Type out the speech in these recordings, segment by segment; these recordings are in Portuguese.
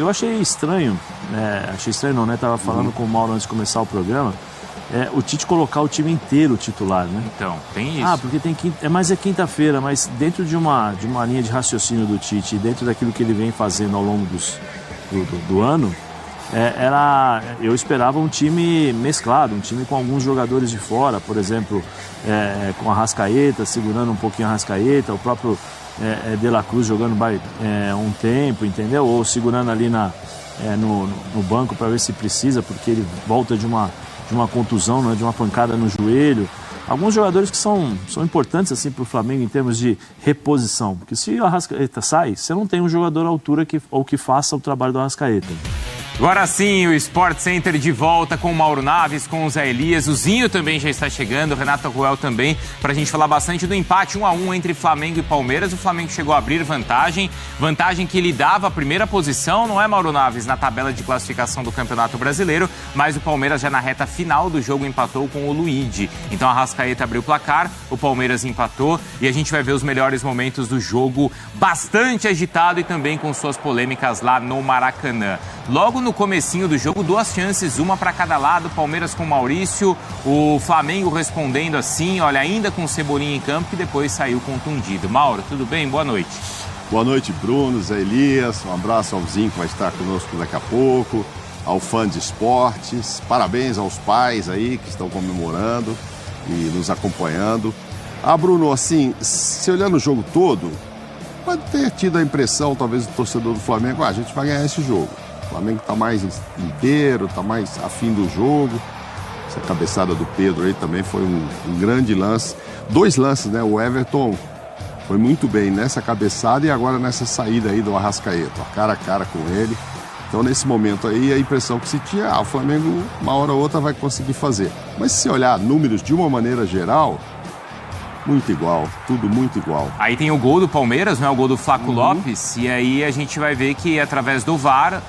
Eu achei estranho, não, né? Tava falando com o Mauro antes de começar o programa, o Tite colocar o time inteiro titular, né? Então, tem isso. Porque é quinta-feira, mas dentro de uma linha de raciocínio do Tite, dentro daquilo que ele vem fazendo ao longo do ano, eu esperava um time mesclado, um time com alguns jogadores de fora, por exemplo, com a Arrascaeta, segurando um pouquinho a Arrascaeta, o próprio De La Cruz jogando um tempo, entendeu? Ou segurando ali no banco para ver se precisa, porque ele volta de uma contusão, né, de uma pancada no joelho. Alguns jogadores que são importantes assim, para o Flamengo em termos de reposição, porque se o Arrascaeta sai, você não tem um jogador à altura que faça o trabalho do Arrascaeta. Agora sim, o Sport Center de volta com o Mauro Naves, com o Zé Elias. O Zinho também já está chegando, o Renato Ruel também, para a gente falar bastante do empate 1-1 entre Flamengo e Palmeiras. O Flamengo chegou a abrir vantagem que lhe dava a primeira posição, não é, Mauro Naves, na tabela de classificação do Campeonato Brasileiro, mas o Palmeiras já na reta final do jogo empatou com o Luigi. Então a Arrascaeta abriu o placar, o Palmeiras empatou e a gente vai ver os melhores momentos do jogo, bastante agitado e também com suas polêmicas lá no Maracanã. Logo no comecinho do jogo, 2 chances, uma para cada lado, Palmeiras com Maurício, o Flamengo respondendo assim, olha, ainda com o Cebolinha em campo, que depois saiu contundido. Mauro, tudo bem? Boa noite. Boa noite, Bruno, Zé Elias, um abraço ao Zinho que vai estar conosco daqui a pouco, ao fã de esportes, parabéns aos pais aí que estão comemorando e nos acompanhando. Bruno, assim, se olhando o jogo todo, pode ter tido a impressão, talvez, do torcedor do Flamengo, a gente vai ganhar esse jogo. O Flamengo está mais inteiro, está mais afim do jogo. Essa cabeçada do Pedro aí também foi um grande lance. 2 lances, né? O Everton foi muito bem nessa cabeçada e agora nessa saída aí do Arrascaeta, cara a cara com ele. Então, nesse momento aí, a impressão que se tinha, o Flamengo, uma hora ou outra, vai conseguir fazer. Mas se olhar números de uma maneira geral, muito igual, tudo muito igual. Aí tem o gol do Palmeiras, não é o gol do Flaco Lopes, e aí a gente vai ver que através do VAR,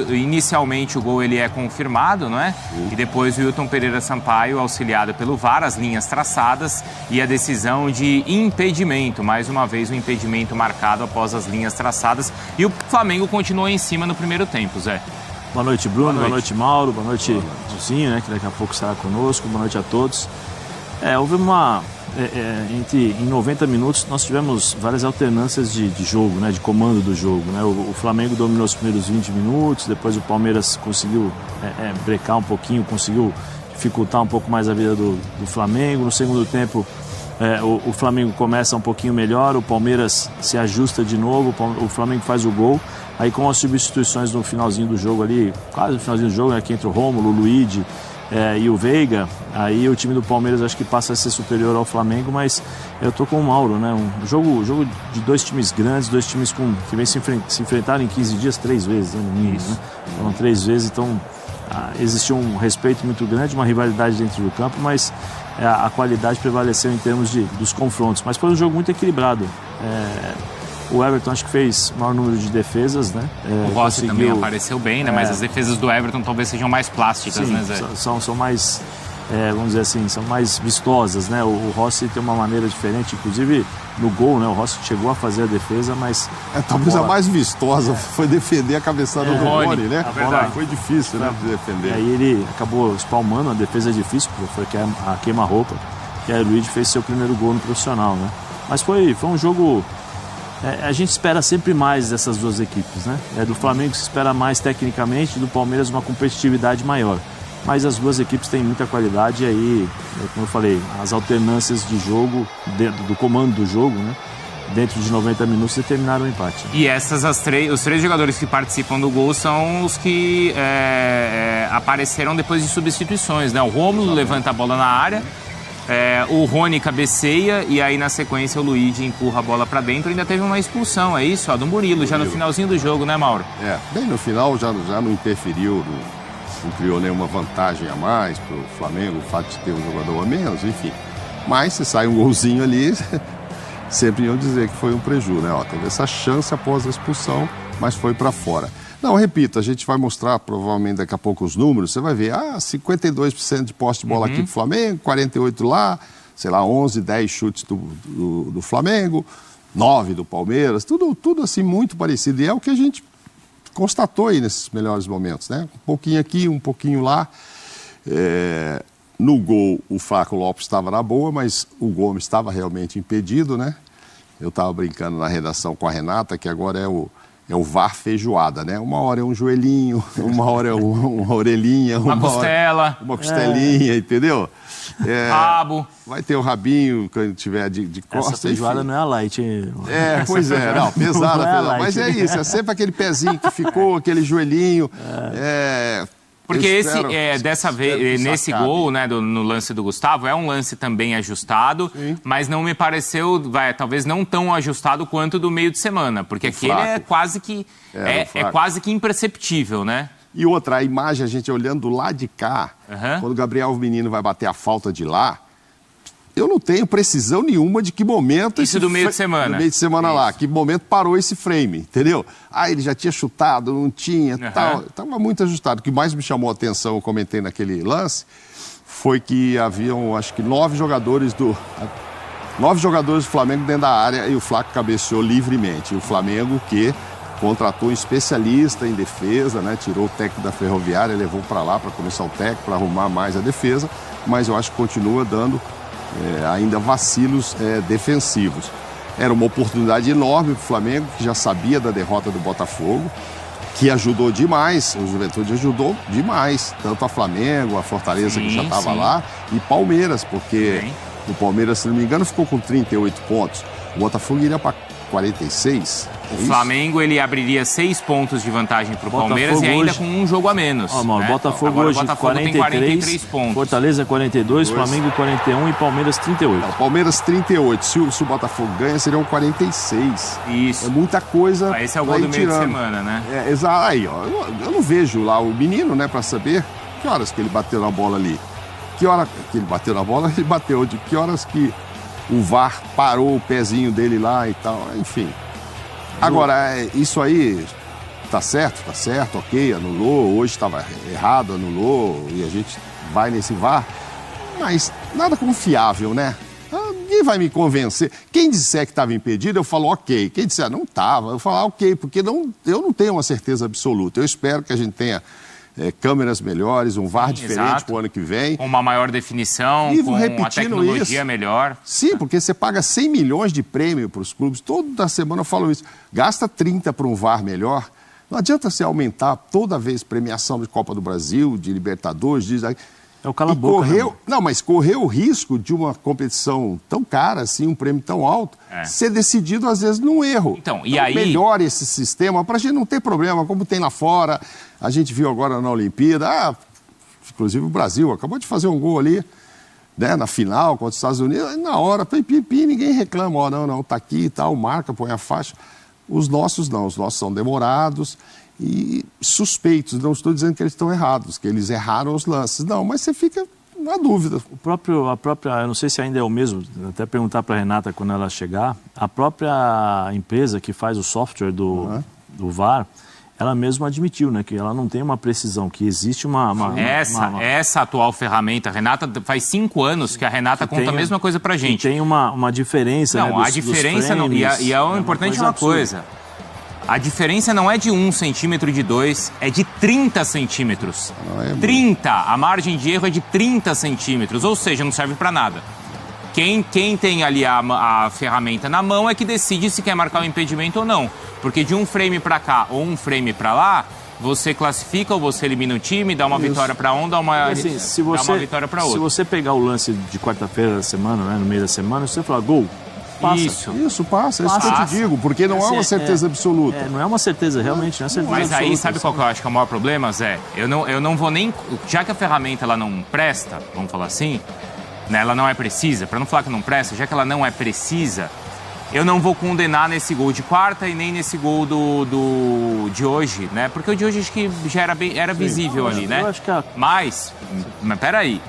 inicialmente o gol ele é confirmado, não é? E depois o Wilton Pereira Sampaio, auxiliado pelo VAR, as linhas traçadas e a decisão de impedimento. Mais uma vez o impedimento marcado após as linhas traçadas. E o Flamengo continuou em cima no primeiro tempo, Zé. Boa noite, Bruno. Boa noite, Mauro. Boa noite, Zinho, né, que daqui a pouco estará conosco. Boa noite a todos. Houve em 90 minutos nós tivemos várias alternâncias de jogo, né, de comando do jogo, né? O Flamengo dominou os primeiros 20 minutos, depois o Palmeiras conseguiu brecar um pouquinho, conseguiu dificultar um pouco mais a vida do Flamengo. No segundo tempo o Flamengo começa um pouquinho melhor, o Palmeiras se ajusta de novo, o Flamengo faz o gol. Aí com as substituições no finalzinho do jogo ali, quase no finalzinho do jogo, né, que entra o Rômulo, o Luigi e o Veiga, aí o time do Palmeiras acho que passa a ser superior ao Flamengo, mas eu tô com o Mauro, né? Um jogo de 2 times grandes, 2 times que vem se enfrentaram em 15 dias 3 vezes, né, no mínimo, né? Foram 3 vezes, então existiu um respeito muito grande, uma rivalidade dentro do campo, mas a qualidade prevaleceu em termos dos confrontos. Mas foi um jogo muito equilibrado. O Everton acho que fez o maior número de defesas, né? O Rossi também apareceu bem, né? Mas as defesas do Everton talvez sejam mais plásticas, sim, né, Zé? São mais, vamos dizer assim, são mais vistosas, né? O Rossi tem uma maneira diferente, inclusive no gol, né? O Rossi chegou a fazer a defesa, mas... talvez a mais vistosa foi defender a cabeçada do Rony, né? Foi difícil, né, de defender. Aí ele acabou espalmando, a defesa é difícil, foi a queima-roupa, que a Luigi fez seu primeiro gol no profissional, né? Mas foi um jogo... a gente espera sempre mais dessas 2 equipes, né? Do Flamengo se espera mais tecnicamente, do Palmeiras uma competitividade maior. Mas as 2 equipes têm muita qualidade e aí, como eu falei, as alternâncias de jogo, do comando do jogo, né? Dentro de 90 minutos determinaram o empate. E os 3 jogadores que participam do gol são os que apareceram depois de substituições, né? O Rômulo levanta a bola na área, o Rony cabeceia e aí na sequência o Luigi empurra a bola pra dentro. Ainda teve uma expulsão, é isso? Do Murilo, já no finalzinho do jogo, né, Mauro? Bem no final já não interferiu, não criou nenhuma vantagem a mais pro Flamengo, o fato de ter um jogador a menos, enfim. Mas se sai um golzinho ali, sempre iam dizer que foi um prejuízo, né? Teve essa chance após a expulsão, mas foi pra fora. Não, repito, a gente vai mostrar provavelmente daqui a pouco os números, você vai ver, 52% de posse de bola aqui pro Flamengo, 48% lá, sei lá, 11, 10 chutes do Flamengo, 9 do Palmeiras, tudo assim muito parecido. E é o que a gente constatou aí nesses melhores momentos, né? Um pouquinho aqui, um pouquinho lá. No gol, o Flaco Lopes estava na boa, mas o Gomes estava realmente impedido, né? Eu estava brincando na redação com a Renata, que agora é o VAR feijoada, né? Uma hora é um joelhinho, uma hora é uma orelhinha, uma costela, uma costelinha, entendeu? Rabo. Vai ter o rabinho quando tiver de costas. Essa feijoada enfim. não é a light, hein? Pois é, não, pesada, pesada. Mas é isso, é sempre aquele pezinho que ficou, aquele joelhinho. Porque dessa vez, nesse gol, né, no lance do Gustavo, é um lance também ajustado, sim, mas não me pareceu, talvez não tão ajustado quanto do meio de semana, porque aquele é quase que quase que imperceptível, né? E outra, a imagem, a gente olhando do lado de cá, quando o Gabriel Menino vai bater a falta de lá, eu não tenho precisão nenhuma de que momento... Isso do meio de semana. Do meio de semana lá, que momento parou esse frame, entendeu? Ele já tinha chutado, não tinha, tal. Estava muito ajustado. O que mais me chamou a atenção, eu comentei naquele lance, foi que haviam, acho que 9 jogadores do Flamengo dentro da área e o Flaco cabeceou livremente. E o Flamengo que contratou um especialista em defesa, né? Tirou o técnico da Ferroviária, levou para lá para começar o técnico, para arrumar mais a defesa, mas eu acho que continua dando... ainda vacilos defensivos. Era uma oportunidade enorme para o Flamengo, que já sabia da derrota do Botafogo, que ajudou demais, o Juventude ajudou demais, tanto a Flamengo, a Fortaleza, que já estava lá, e Palmeiras, porque o Palmeiras, se não me engano, ficou com 38 pontos. O Botafogo iria para 46. O Flamengo, ele abriria 6 pontos de vantagem para o Palmeiras e ainda com um jogo a menos. Né? Botafogo hoje tem 43 pontos. Fortaleza 42, Flamengo 41 e Palmeiras 38. O Palmeiras 38. Se o Botafogo ganha, seriam 46. Isso. É muita coisa. Esse é o gol do meio de semana, né? Exato. Aí, ó, eu não vejo lá o menino, né, para saber que horas que ele bateu na bola ali. Que hora que ele bateu na bola, ele bateu. De que horas que o VAR parou o pezinho dele lá e tal, enfim. Agora, isso aí tá certo, ok, anulou, hoje estava errado, anulou, e a gente vai nesse VAR, mas nada confiável, né? Ninguém vai me convencer. Quem disser que estava impedido, eu falo ok. Quem disser não estava, eu falo ok, porque eu não tenho uma certeza absoluta. Eu espero que a gente tenha câmeras melhores, um VAR diferente para o ano que vem. Com uma maior definição, com uma tecnologia melhor. Sim, porque você paga 100 milhões de prêmio para os clubes. Toda semana eu falo isso. Gasta 30 para um VAR melhor. Não adianta você aumentar toda vez premiação de Copa do Brasil, de Libertadores, É o cala-boca. Não, mas correu o risco de uma competição tão cara, assim, um prêmio tão alto, ser decidido, às vezes, num erro. Então, e aí... melhore esse sistema para a gente não ter problema, como tem lá fora. A gente viu agora na Olimpíada, inclusive o Brasil acabou de fazer um gol ali, né, na final contra os Estados Unidos, na hora, pipi, ninguém reclama, não, tá aqui e tal, marca, põe a faixa. Os nossos não, os nossos são demorados e suspeitos. Não estou dizendo que eles estão errados, que eles erraram os lances. Não, mas você fica na dúvida. A própria, eu não sei se ainda é o mesmo, até perguntar para a Renata quando ela chegar, a própria empresa que faz o software do VAR, ela mesma admitiu, né, que ela não tem uma precisão, que existe Essa atual ferramenta, Renata, faz 5 anos que a Renata conta a mesma coisa pra gente. Tem uma diferença, não, né, a diferença não, e é o importante uma coisa. A diferença não é de 1 centímetro, de 2, é de 30 centímetros. 30! A margem de erro é de 30 centímetros, ou seja, não serve para nada. Quem tem ali a ferramenta na mão é que decide se quer marcar o impedimento ou não. Porque de um frame para cá ou um frame para lá, você classifica ou você elimina o time, dá uma vitória para um, dá uma vitória para outro. Se você pegar o lance de quarta-feira da semana, né, no meio da semana, você falar gol, passa. Isso passa. Isso que eu te digo, porque não é uma certeza absoluta. Não é uma certeza, realmente, não é certeza absoluta. Mas aí, sabe qual que eu acho que é o maior problema, Zé? Eu não vou nem... Já que a ferramenta ela não presta, vamos falar assim, né, ela não é precisa, para não falar que não presta, já que ela não é precisa, eu não vou condenar nesse gol de quarta e nem nesse gol de hoje, né? Porque o de hoje acho que já era visível ali, né? Eu acho que Mas peraí,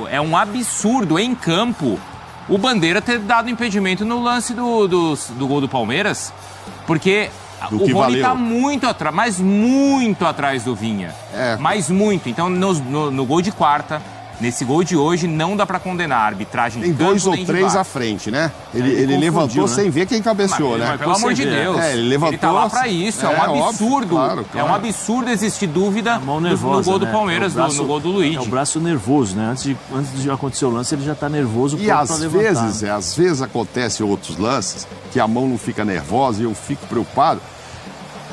é um absurdo em campo o Bandeira ter dado impedimento no lance do gol do Palmeiras, porque o Rony tá muito atrás, mas muito atrás do Vinha. Mas muito. Então, no gol de quarta, Nesse gol de hoje não dá para condenar a arbitragem. Tem 2 ou 3 à frente, né? Ele levantou, né? Sem ver quem cabeceou, né? Mas, pelo amor de Deus, ele levantou. Ele tá lá para isso, é um absurdo. Óbvio, claro. É um absurdo existir dúvida nervosa, no gol do né? Palmeiras, no gol do Luigi. É o braço nervoso, né? Antes de acontecer o lance, ele já tá nervoso. E às vezes acontece outros lances que a mão não fica nervosa e eu fico preocupado.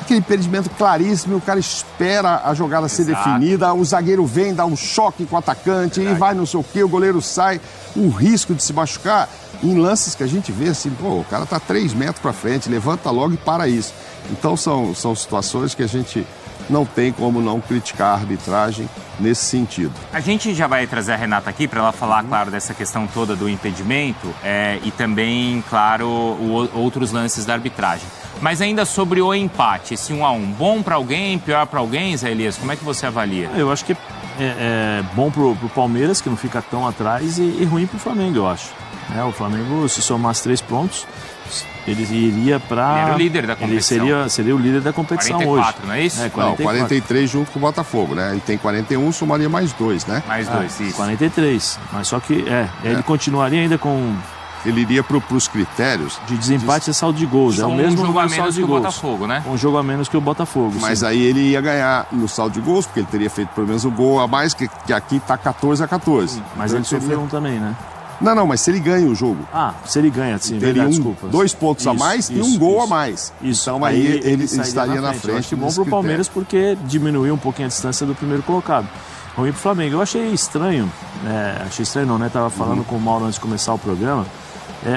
Aquele impedimento claríssimo, o cara espera a jogada ser definida, o zagueiro vem, dá um choque com o atacante, e vai não sei o quê, o goleiro sai, o risco de se machucar. Em lances que a gente vê assim, o cara tá 3 metros para frente, levanta logo e para isso. Então são situações que a gente não tem como não criticar a arbitragem nesse sentido. A gente já vai trazer a Renata aqui para ela falar, claro, dessa questão toda do impedimento e também, claro, outros lances da arbitragem. Mas ainda sobre o empate, esse 1-1, bom para alguém, pior para alguém, Zé Elias, como é que você avalia? Eu acho que é bom pro Palmeiras, que não fica tão atrás, e ruim pro Flamengo, eu acho. O Flamengo, se somasse 3 pontos, ele iria para... Ele era o líder da competição. Ele seria o líder da competição 44, hoje. Não é isso? 44. Não, 43 junto com o Botafogo, né? E tem 41, somaria mais 2, né? Mais 2, isso. 43. Mas só que, ele continuaria ainda com... Ele iria para os critérios... De desempate e saldo de gols. É o mesmo jogo a saldo menos de que o gols. Botafogo, né? Um jogo a menos que o Botafogo. Mas sim. aí ele ia ganhar no saldo de gols, porque ele teria feito pelo menos um gol a mais, que aqui está 14-14. Mas então ele sofreu um também, né? Não, mas se ele ganha o jogo... se ele ganha, sim, teria verdade, desculpa. 2 pontos a mais e um gol a mais. Isso. Então aí ele estaria na frente. Eu acho bom pro Palmeiras porque diminuiu um pouquinho a distância do primeiro colocado. Ruim pro Flamengo. Eu achei estranho, né? Tava falando com o Mauro antes de começar o programa,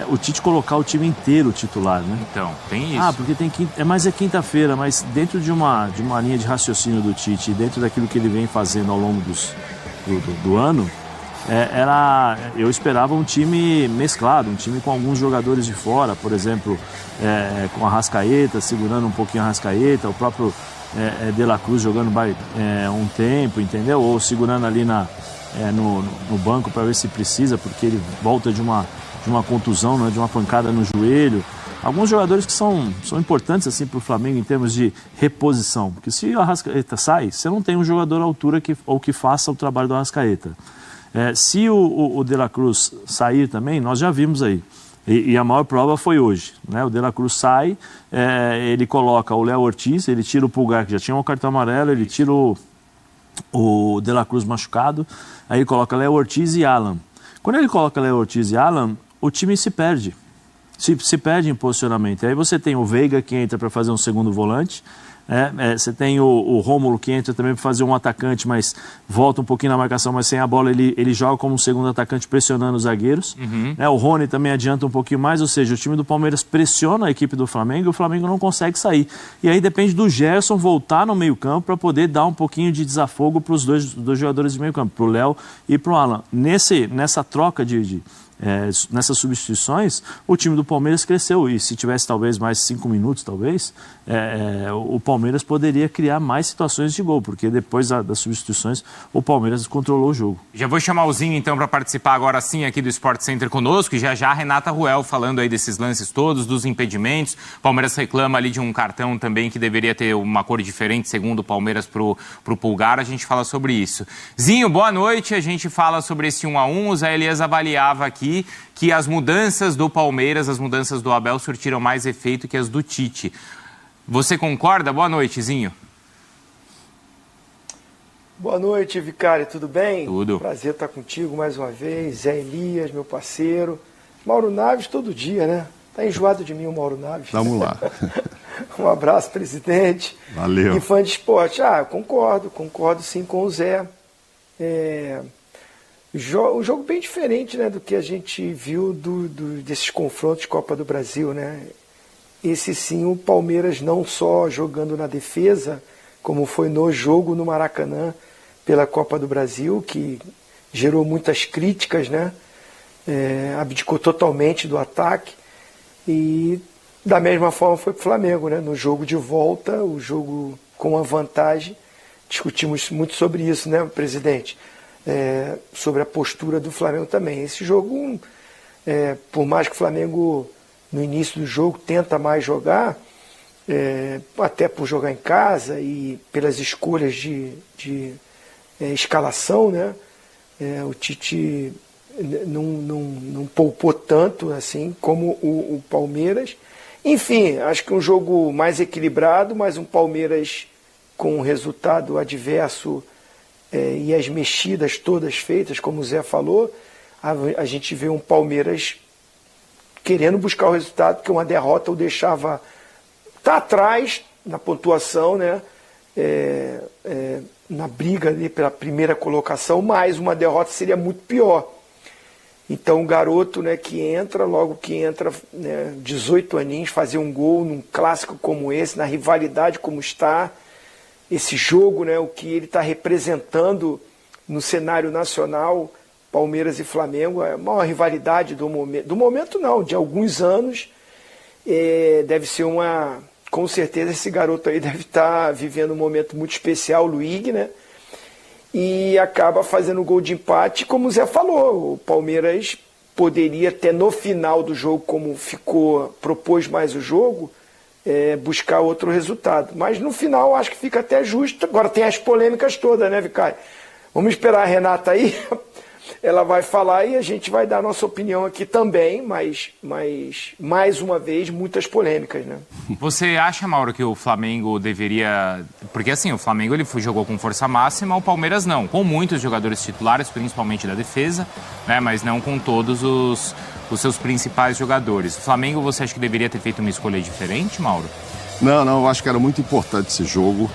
o Tite colocar o time inteiro titular, né? Então, tem isso. Porque tem mas é quinta-feira, mas dentro de uma linha de raciocínio do Tite, dentro daquilo que ele vem fazendo ao longo do ano, eu esperava um time mesclado, um time com alguns jogadores de fora, por exemplo, com a Arrascaeta, segurando um pouquinho a Arrascaeta, o próprio De La Cruz jogando um tempo, entendeu? Ou segurando ali no banco para ver se precisa, porque ele volta de uma contusão, né, de uma pancada no joelho. Alguns jogadores que são importantes assim, para o Flamengo em termos de reposição, porque se o Arrascaeta sai, você não tem um jogador à altura que faça o trabalho do Arrascaeta. Se o De La Cruz sair também, nós já vimos aí. E a maior prova foi hoje, né? O De La Cruz sai, ele coloca o Léo Ortiz, ele tira o Pulgar, que já tinha um cartão amarelo, ele tira o De La Cruz machucado, aí ele coloca Léo Ortiz e Alan. Quando ele coloca Léo Ortiz e Alan, o time se perde. Se perde em posicionamento. Aí você tem o Veiga que entra para fazer um segundo volante. Você tem o Rômulo que entra também para fazer um atacante, mas volta um pouquinho na marcação, mas sem a bola ele joga como um segundo atacante pressionando os zagueiros. O Rony também adianta um pouquinho mais, ou seja, o time do Palmeiras pressiona a equipe do Flamengo e o Flamengo não consegue sair. E aí depende do Gerson voltar no meio campo para poder dar um pouquinho de desafogo para os dois jogadores de meio campo, para o Léo e para o Alan. Nessa troca nessas substituições, o time do Palmeiras cresceu e se tivesse talvez mais 5 minutos, o Palmeiras poderia criar mais situações de gol, porque depois das substituições o Palmeiras controlou o jogo. Já vou chamar o Zinho então para participar agora sim aqui do Sport Center conosco, e já a Renata Ruel falando aí desses lances todos, dos impedimentos. O Palmeiras reclama ali de um cartão também que deveria ter uma cor diferente, segundo o Palmeiras pro Pulgar, a gente fala sobre isso. Zinho, boa noite, a gente fala sobre esse 1-1, o Zé Elias avaliava aqui que as mudanças do Palmeiras, as mudanças do Abel surtiram mais efeito que as do Tite. Você concorda? Boa noite, Zinho. Boa noite, Vicário, tudo bem? Tudo. Prazer estar contigo mais uma vez. Zé Elias, meu parceiro. Mauro Naves todo dia, né? Tá enjoado de mim o Mauro Naves. Vamos lá. Um abraço, presidente. Valeu. E fã de esporte. Concordo sim com o Zé. Um jogo bem diferente, né, do que a gente viu desses confrontos de Copa do Brasil, né? Esse sim, o Palmeiras não só jogando na defesa, como foi no jogo no Maracanã pela Copa do Brasil, que gerou muitas críticas, né? Abdicou totalmente do ataque. E da mesma forma foi para o Flamengo, né? No jogo de volta, o jogo com a vantagem. Discutimos muito sobre isso, né, presidente? Sobre a postura do Flamengo também. Esse jogo, por mais que o Flamengo no início do jogo tenta mais jogar, até por jogar em casa e pelas escolhas de escalação, né? O Tite não poupou tanto assim como o Palmeiras. Enfim, acho que um jogo mais equilibrado, mas um Palmeiras com um resultado adverso e as mexidas todas feitas, como o Zé falou, a gente vê um Palmeiras querendo buscar o resultado, porque uma derrota o deixava atrás na pontuação, né? Na briga ali pela primeira colocação, mas uma derrota seria muito pior. Então o garoto, né, que entra, logo que entra, né, 18 aninhos, fazer um gol num clássico como esse, na rivalidade como está, esse jogo, né, o que ele está representando no cenário nacional, Palmeiras e Flamengo, é a maior rivalidade do momento não, de alguns anos, deve ser com certeza esse garoto aí deve estar vivendo um momento muito especial, o Luigi, né? E acaba fazendo o gol de empate, como o Zé falou, o Palmeiras poderia até no final do jogo, como propôs mais o jogo, buscar outro resultado. Mas no final acho que fica até justo. Agora tem as polêmicas todas, né, Vicário? Vamos esperar a Renata aí, ela vai falar e a gente vai dar a nossa opinião aqui também, mas mais uma vez, muitas polêmicas, né? Você acha, Mauro, que o Flamengo deveria... Porque assim, o Flamengo ele jogou com força máxima, o Palmeiras não. Com muitos jogadores titulares, principalmente da defesa, né? Mas não com todos os seus principais jogadores. O Flamengo, você acha que deveria ter feito uma escolha diferente, Mauro? Não, eu acho que era muito importante esse jogo.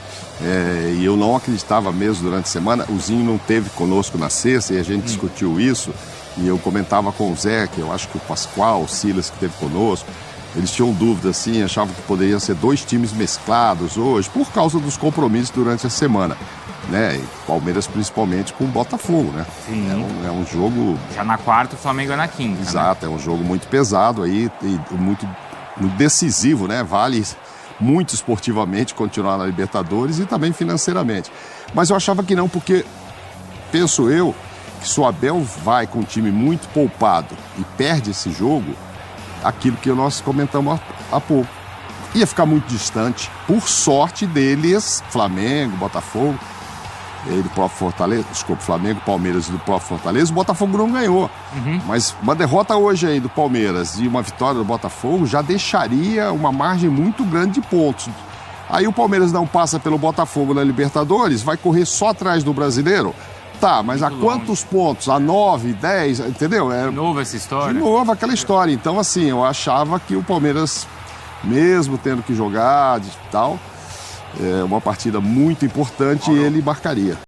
E eu não acreditava mesmo durante a semana. O Zinho não esteve conosco na sexta e a gente discutiu isso. E eu comentava com o Zé, que eu acho que o Pascoal, o Silas, que esteve conosco, eles tinham dúvidas, assim, achavam que poderiam ser dois times mesclados hoje, por causa dos compromissos durante a semana. Né? E Palmeiras principalmente com o Botafogo, né? Sim. É um jogo... Já na quarta, o Flamengo é na quinta. Exato, né? É um jogo muito pesado aí e muito decisivo, né? Vale muito esportivamente continuar na Libertadores e também financeiramente. Mas eu achava que não, porque penso eu que se o Abel vai com um time muito poupado e perde esse jogo, aquilo que nós comentamos há pouco, ia ficar muito distante. Por sorte deles, Flamengo, Botafogo, do próprio Fortaleza, desculpa, Flamengo, Palmeiras e do próprio Fortaleza, o Botafogo não ganhou. Mas uma derrota hoje aí do Palmeiras e uma vitória do Botafogo já deixaria uma margem muito grande de pontos. Aí o Palmeiras não passa pelo Botafogo na Libertadores, vai correr só atrás do Brasileiro? Tá, mas a quantos pontos? A 9, 10, entendeu? De novo essa história? De novo aquela história. Então, assim, eu achava que o Palmeiras, mesmo tendo que jogar e tal, uma partida muito importante, ele marcaria.